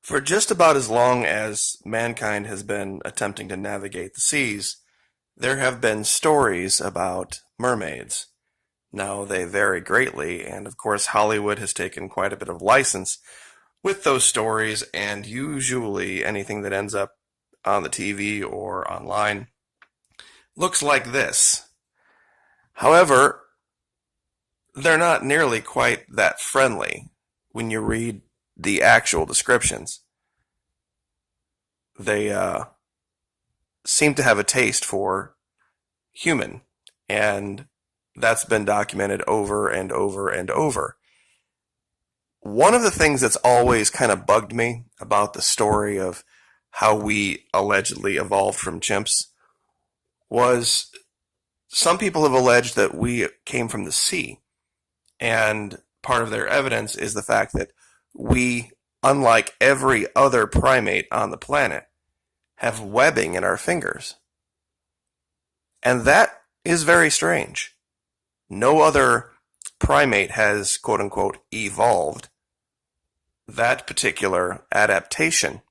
For just about as long as mankind has been attempting to navigate the seas, there have been stories about mermaids. Now, they vary greatly, and of course, Hollywood has taken quite a bit of license with those stories, and usually anything that ends up on the TV or online looks like this. However, they're not nearly quite that friendly when you read the actual descriptions. They seem to have a taste for human, and that's been documented over and over and over. One of the things that's always kind of bugged me about the story of how we allegedly evolved from chimps was some people have alleged that we came from the sea, and part of their evidence is the fact that we, unlike every other primate on the planet, have webbing in our fingers. And that is very strange. No other primate has, quote unquote, evolved that particular adaptation.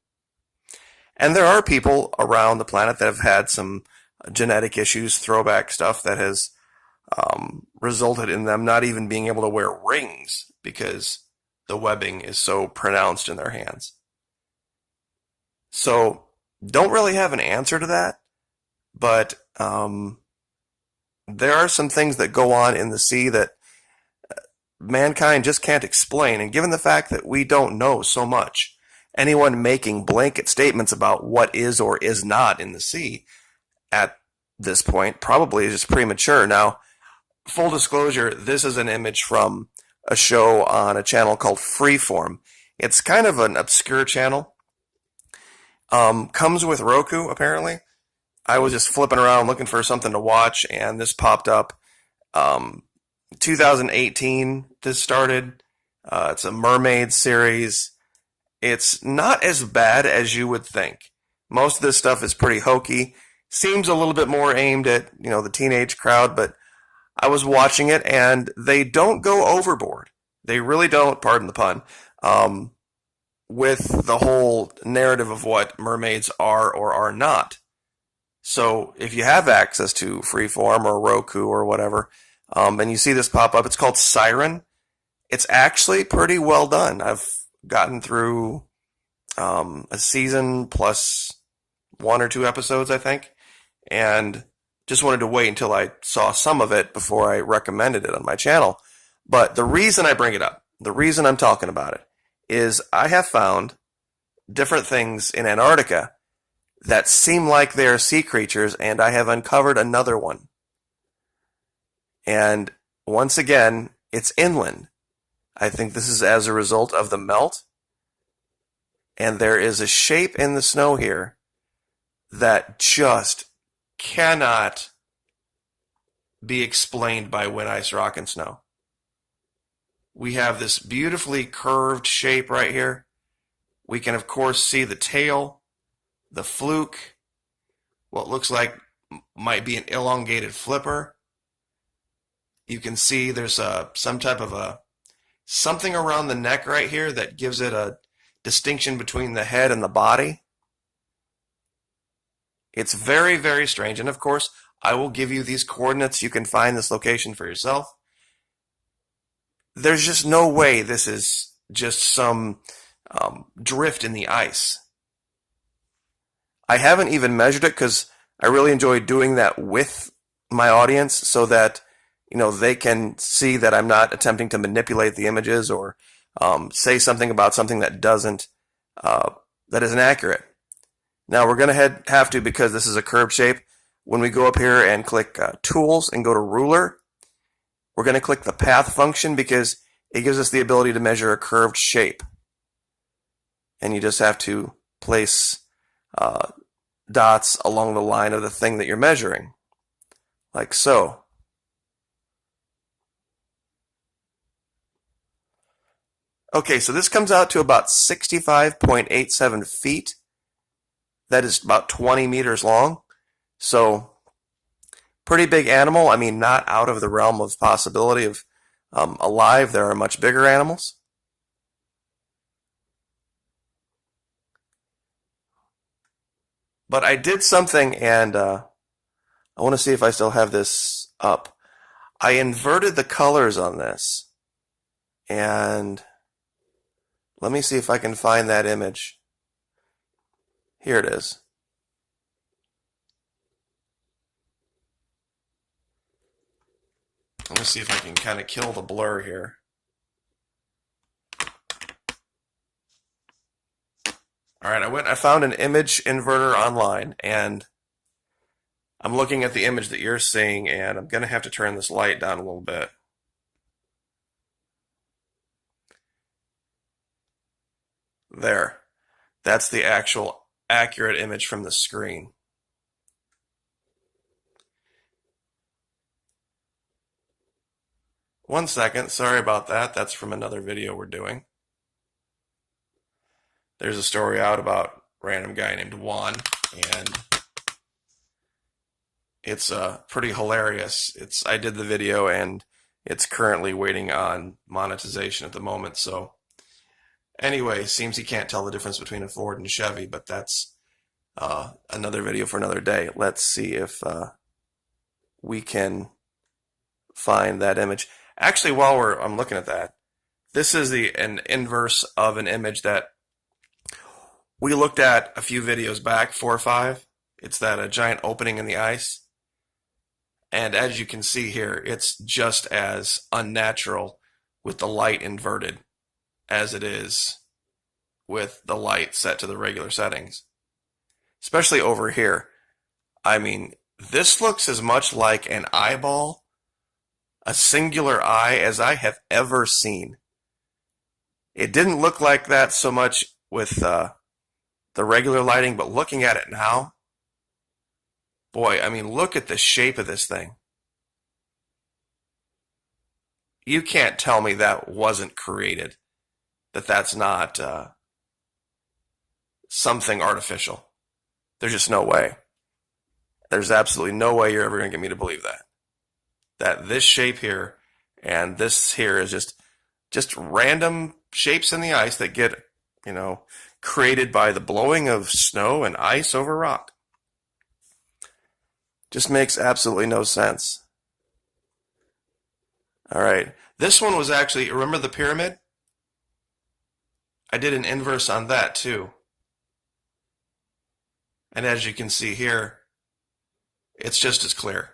And there are people around the planet that have had some genetic issues, throwback stuff that has resulted in them not even being able to wear rings because the webbing is so pronounced in their hands. So, don't really have an answer to that, but there are some things that go on in the sea that mankind just can't explain. And given the fact that we don't know so much, anyone making blanket statements about what is or is not in the sea at this point probably is just premature. Now, full disclosure, this is an image from a show on a channel called Freeform. It's kind of an obscure channel. Comes with Roku, apparently. I was just flipping around looking for something to watch, and this popped up. 2018, this started. It's a Mermaid series. It's not as bad as you would think. Most of this stuff is pretty hokey. Seems a little bit more aimed at, the teenage crowd, but I was watching it, and they don't go overboard. They really don't, pardon the pun, with the whole narrative of what mermaids are or are not. So if you have access to Freeform or Roku or whatever, and you see this pop up, it's called Siren. It's actually pretty well done. I've gotten through a season plus one or two episodes, I think, and just wanted to wait until I saw some of it before I recommended it on my channel. But the reason I bring it up, the reason I'm talking about it, is I have found different things in Antarctica that seem like they are sea creatures, and I have uncovered another one. And once again, it's inland. I think this is as a result of the melt. And there is a shape in the snow here that just cannot be explained by wind, ice, rock, and snow. We have this beautifully curved shape right here. We can, of course, see the tail, the fluke, what looks like might be an elongated flipper. You can see there's some type of something around the neck right here that gives it a distinction between the head and the body. It's very, very strange. And of course, I will give you these coordinates. You can find this location for yourself. There's just no way this is just some drift in the ice. I haven't even measured it because I really enjoy doing that with my audience so that they can see that I'm not attempting to manipulate the images or say something about something that that isn't accurate. Now we're going to have to, because this is a curved shape, when we go up here and click Tools and go to Ruler, we're going to click the Path function because it gives us the ability to measure a curved shape. And you just have to place dots along the line of the thing that you're measuring, like so. Okay, so this comes out to about 65.87 feet. That is about 20 meters long. So, pretty big animal. I mean, not out of the realm of possibility of alive. There are much bigger animals. But I did something, and I want to see if I still have this up. I inverted the colors on this, and let me see if I can find that image. Here it is. Let me see if I can kind of kill the blur here. All right, I found an image inverter online, and I'm looking at the image that you're seeing, and I'm going to have to turn this light down a little bit. There. That's the actual accurate image from the screen. One second, sorry about that. That's from another video we're doing. There's a story out about a random guy named Juan, and it's pretty hilarious. I did the video, and it's currently waiting on monetization at the moment. So anyway, seems he can't tell the difference between a Ford and a Chevy, but that's another video for another day. Let's see if we can find that image. Actually, while I'm looking at that, this is an inverse of an image that we looked at a few videos back, 4 or 5. It's that a giant opening in the ice. And as you can see here, it's just as unnatural with the light inverted as it is with the light set to the regular settings. Especially over here. I mean, this looks as much like an eyeball, a singular eye, as I have ever seen. It didn't look like that so much with the regular lighting, but looking at it now, boy, I mean, look at the shape of this thing. You can't tell me that wasn't created, that's not something artificial. There's just no way. There's absolutely no way you're ever going to get me to believe that. That this shape here and this here is just random shapes in the ice that get, created by the blowing of snow and ice over rock. Just makes absolutely no sense. All right. This one was actually, remember the pyramid? I did an inverse on that too. And as you can see here, it's just as clear.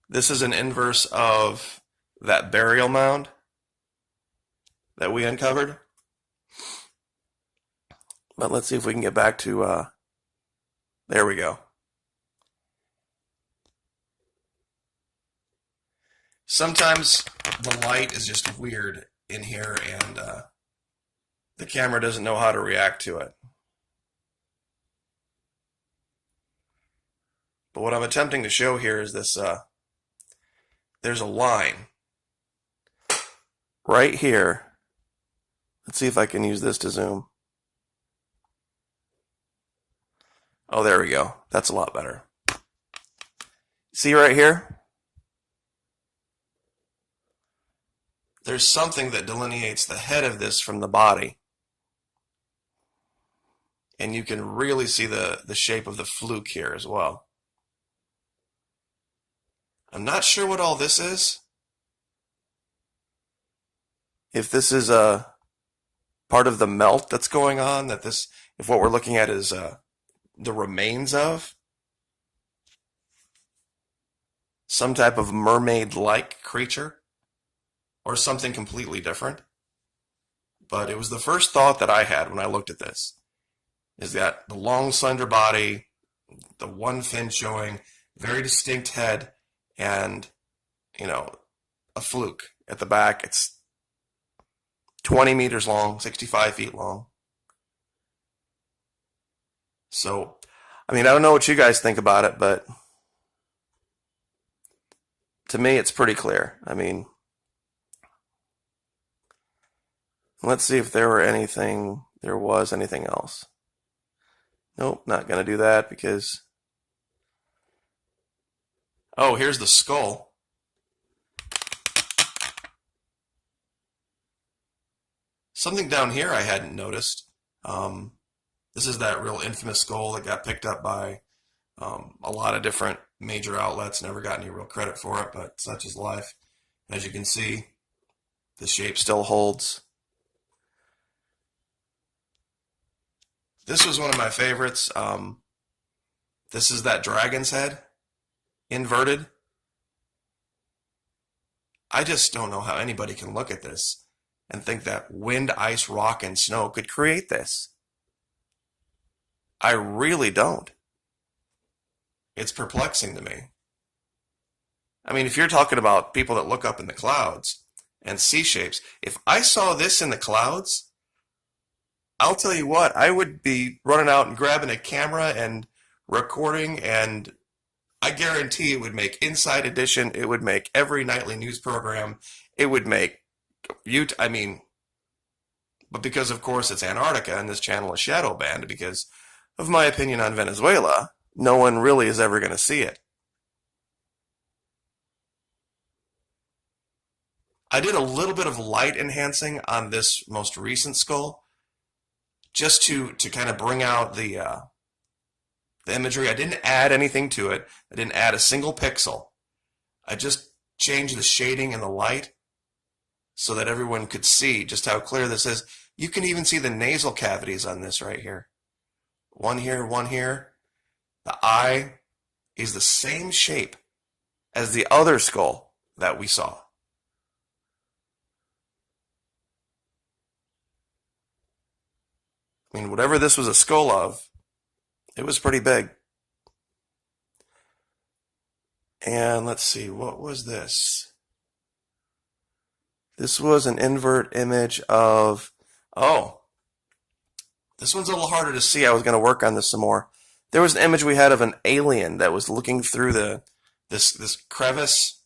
This is an inverse of that burial mound that we uncovered. But let's see if we can get back to, there we go. Sometimes the light is just weird in here, and the camera doesn't know how to react to it. But what I'm attempting to show here is this, there's a line right here. Let's see if I can use this to zoom. Oh, there we go. That's a lot better. See right here? There's something that delineates the head of this from the body. And you can really see the shape of the fluke here as well. I'm not sure what all this is. If this is a part of the melt that's going on, if what we're looking at is the remains of some type of mermaid-like creature, or something completely different. But it was the first thought that I had when I looked at this, is that the long, slender body, the one fin showing, very distinct head, and, a fluke at the back. It's 20 meters long, 65 feet long. So, I don't know what you guys think about it, but to me, it's pretty clear. Let's see if there was anything else. Nope, not going to do that because... Oh, here's the skull. Something down here I hadn't noticed. This is that real infamous skull that got picked up by a lot of different major outlets. Never got any real credit for it, but such is life. As you can see, the shape still holds. This was one of my favorites. This is that dragon's head, inverted. I just don't know how anybody can look at this and think that wind, ice, rock, and snow could create this. I really don't. It's perplexing to me. I mean, if you're talking about people that look up in the clouds and see shapes, if I saw this in the clouds, I'll tell you what, I would be running out and grabbing a camera and recording, and I guarantee it would make Inside Edition, it would make every nightly news program, it would make I mean, but because of course it's Antarctica and this channel is shadow banned because of my opinion on Venezuela, no one really is ever going to see it. I did a little bit of light enhancing on this most recent skull just to kind of bring out the imagery. I didn't add anything to it. I didn't add a single pixel. I just changed the shading and the light so that everyone could see just how clear this is. You can even see the nasal cavities on this right here. One here, one here. The eye is the same shape as the other skull that we saw. I mean, whatever this was a skull of, it was pretty big. And let's see, what was this? This was an invert image of, oh, this one's a little harder to see. I was going to work on this some more. There was an image we had of an alien that was looking through this crevice.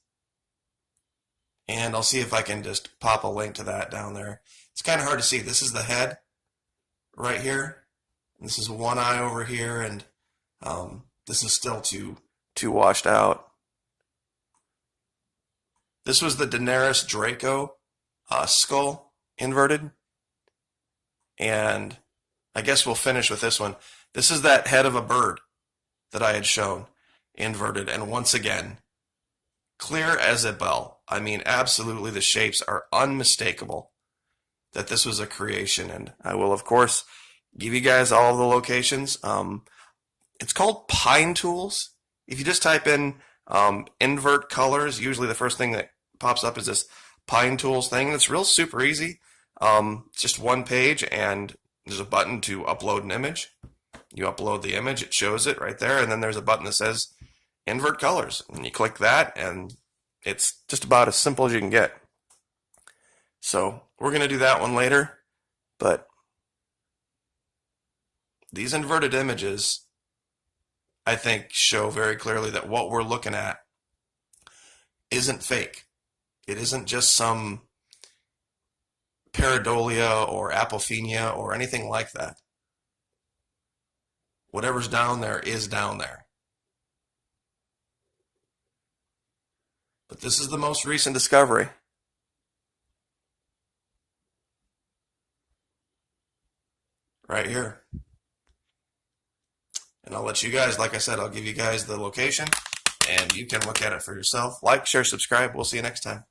And I'll see if I can just pop a link to that down there. It's kind of hard to see. This is the head right here. This is one eye over here, and this is still too washed out. This was the Daenerys Draco skull inverted, and I guess we'll finish with this one. This is that head of a bird that I had shown inverted, and once again, clear as a bell. I mean, absolutely, the shapes are unmistakable that this was a creation, and I will, of course, give you guys all the locations. It's called Pine Tools. If you just type in invert colors, usually the first thing that pops up is this Pine Tools thing. It's real super easy. It's just one page, and there's a button to upload an image. You upload the image, it shows it right there, and then there's a button that says invert colors. And you click that, and it's just about as simple as you can get. So we're going to do that one later, but these inverted images, I think, show very clearly that what we're looking at isn't fake. It isn't just some pareidolia or apophenia or anything like that. Whatever's down there is down there. But this is the most recent discovery. Right here. And I'll let you guys, like I said, I'll give you guys the location and you can look at it for yourself. Like, share, subscribe. We'll see you next time.